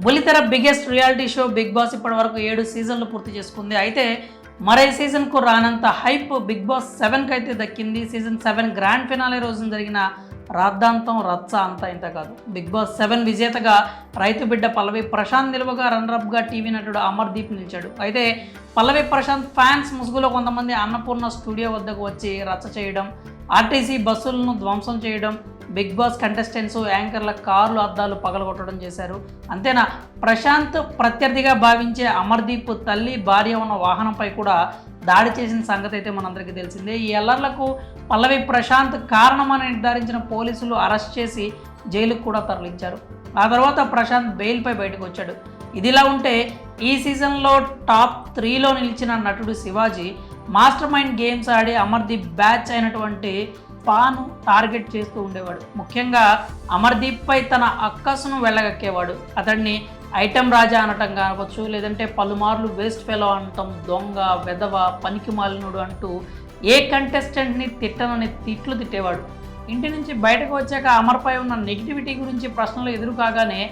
బుల్లితెర biggest reality show Bigg Boss ఇప్పటివరకు 7 సీజన్లు పూర్తి చేసుకుంది. అయితే మరో సీజన్కు రానంత హైప్ బిగ్ బాస్ 7కి అయితే దక్కింది. సీజన్ 7 గ్రాండ్ ఫినాలే రోజున జరిగిన రాద్ధాంతం రచ్చ అంతా ఇంత కాదు. బిగ్ బాస్ 7 విజేతగా రైతు బిడ్డ పల్లవి ప్రశాంత్ నిలువగా రన్నరప్గా టీవీ నటుడు అమర్దీప్ నిలిచాడు. అయితే పల్లవి ప్రశాంత్ ఫ్యాన్స్ ముసుగులో కొంతమంది అన్నపూర్ణ స్టూడియో వద్దకు వచ్చి రచ్చ చేయడం, ఆర్టీసీ బస్సులను ధ్వంసం చేయడం, బిగ్ బాస్ కంటెస్టెంట్స్ యాంకర్ల కార్లు అద్దాలు పగలగొట్టడం చేశారు. అంతేనా, ప్రశాంత్ ప్రత్యర్థిగా భావించే అమర్దీప్ తల్లి భార్య ఉన్న వాహనంపై కూడా దాడి చేసిన సంగతి అయితే మనందరికీ తెలిసిందే. ఈ అల్లర్లకు పల్లవి ప్రశాంత్ కారణమని నిర్ధారించిన పోలీసులు అరెస్ట్ చేసి జైలుకు కూడా తరలించారు. ఆ తర్వాత ప్రశాంత్ బెయిల్పై బయటకు వచ్చాడు. ఇదిలా ఉంటే ఈ సీజన్లో టాప్ 3లో నిలిచిన నటుడు శివాజీ మాస్టర్ మైండ్ గేమ్స్ ఆడి అమర్దీప్ బ్యాచ్ అయినటువంటి పాను టార్గెట్ చేస్తూ ఉండేవాడు. ముఖ్యంగా అమర్దీప్పై తన అక్కసును వెళ్ళగక్కేవాడు. అతడిని ఐటెం రాజా అనటం కావచ్చు, లేదంటే పలుమార్లు వేస్ట్ ఫెలో అనటం, దొంగ, వెధవ, పనికి మాలినుడు అంటూ ఏ కంటెస్టెంట్ని తిట్టనని తిట్లు తిట్టేవాడు. ఇంటి నుంచి బయటకు వచ్చాక అమర్పై ఉన్న నెగిటివిటీ గురించి ప్రశ్నలు ఎదురు కాగానే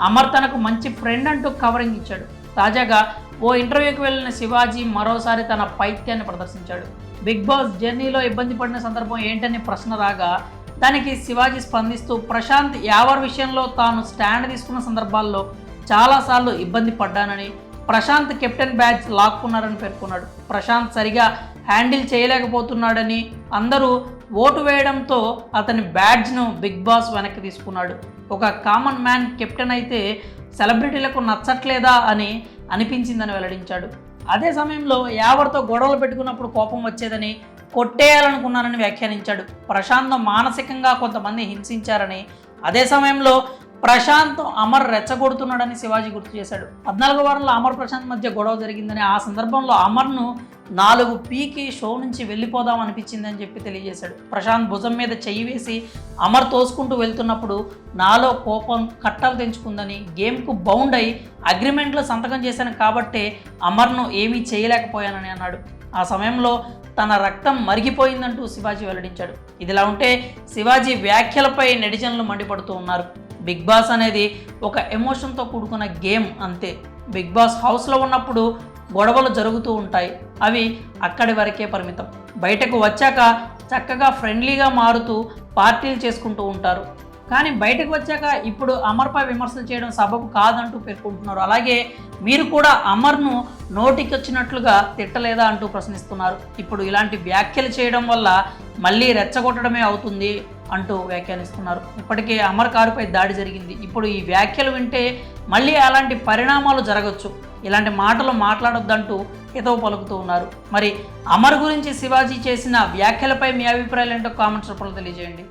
అమర్ తనకు మంచి ఫ్రెండ్ అంటూ కవరింగ్ ఇచ్చాడు. తాజాగా ఓ ఇంటర్వ్యూకి వెళ్ళిన శివాజీ మరోసారి తన పైత్యాన్ని ప్రదర్శించాడు. బిగ్ బాస్ జర్నీలో ఇబ్బంది పడిన సందర్భం ఏంటని ప్రశ్న రాగా దానికి శివాజీ స్పందిస్తూ ప్రశాంత్ యావర్ విషయంలో తాను స్టాండ్ తీసుకున్న సందర్భాల్లో చాలాసార్లు ఇబ్బంది పడ్డానని, ప్రశాంత్ కెప్టెన్ బ్యాచ్ లాక్కున్నారని పేర్కొన్నాడు. ప్రశాంత్ సరిగా హ్యాండిల్ చేయలేకపోతున్నాడని, అందరూ ఓటు వేయడంతో అతని బ్యాడ్జ్ను బిగ్ బాస్ వెనక్కి తీసుకున్నాడు. ఒక కామన్ మ్యాన్ కెప్టెన్ అయితే సెలబ్రిటీలకు నచ్చట్లేదా అని అనిపించిందని వెల్లడించాడు. అదే సమయంలో యావర్తో గొడవలు పెట్టుకున్నప్పుడు కోపం వచ్చేదని, కొట్టేయాలనుకున్నానని వ్యాఖ్యానించాడు. ప్రశాంత్ మానసికంగా కొంతమంది హింసించారని, అదే సమయంలో ప్రశాంత్ అమర్ రెచ్చగొడుతున్నాడని శివాజీ గుర్తు చేశాడు. 14వ వారంలో అమర్ ప్రశాంత్ మధ్య గొడవ జరిగిందని, ఆ సందర్భంలో అమర్ను 4 పీకి షో నుంచి వెళ్ళిపోదాం అనిపించిందని చెప్పి తెలియజేశాడు. ప్రశాంత్ భుజం మీద చెయ్యి వేసి అమర్ తోసుకుంటూ వెళ్తున్నప్పుడు నాలో కోపం కట్టలు తెంచుకుందని, గేమ్కు బౌండ్ అయి అగ్రిమెంట్లో సంతకం చేశాను కాబట్టే అమర్ను ఏమీ చేయలేకపోయానని అన్నాడు. ఆ సమయంలో తన రక్తం మరిగిపోయిందంటూ శివాజీ వెల్లడించాడు. ఇదిలా ఉంటే శివాజీ వ్యాఖ్యలపై నెటిజన్లు మండిపడుతూ ఉన్నారు. బిగ్ బాస్ అనేది ఒక ఎమోషన్తో కూడుకున్న గేమ్ అంతే. బిగ్ బాస్ హౌస్లో ఉన్నప్పుడు గొడవలు జరుగుతూ ఉంటాయి, అవి అక్కడి వరకే పరిమితం. బయటకు వచ్చాక చక్కగా ఫ్రెండ్లీగా మారుతూ పార్టీలు చేసుకుంటూ ఉంటారు. కానీ బయటకు వచ్చాక ఇప్పుడు అమర్పై విమర్శలు చేయడం సబబు కాదంటూ పేర్కొంటున్నారు. అలాగే మీరు కూడా అమర్ను నోటికొచ్చినట్లుగా తిట్టలేదా అంటూ ప్రశ్నిస్తున్నారు. ఇప్పుడు ఇలాంటి వ్యాఖ్యలు చేయడం వల్ల మళ్ళీ రెచ్చగొట్టడమే అవుతుంది అంటూ వ్యాఖ్యానిస్తున్నారు. ఇప్పటికే అమర్ కారుపై దాడి జరిగింది. ఇప్పుడు ఈ వ్యాఖ్యలు వింటే మళ్ళీ అలాంటి పరిణామాలు జరగచ్చు. ఇలాంటి మాటలు మాట్లాడొద్దంటూ హితవు పలుకుతూ ఉన్నారు. మరి అమర్ గురించి శివాజీ చేసిన వ్యాఖ్యలపై మీ అభిప్రాయాలు ఏంటో కామెంట్స్ రూపంలో తెలియజేయండి.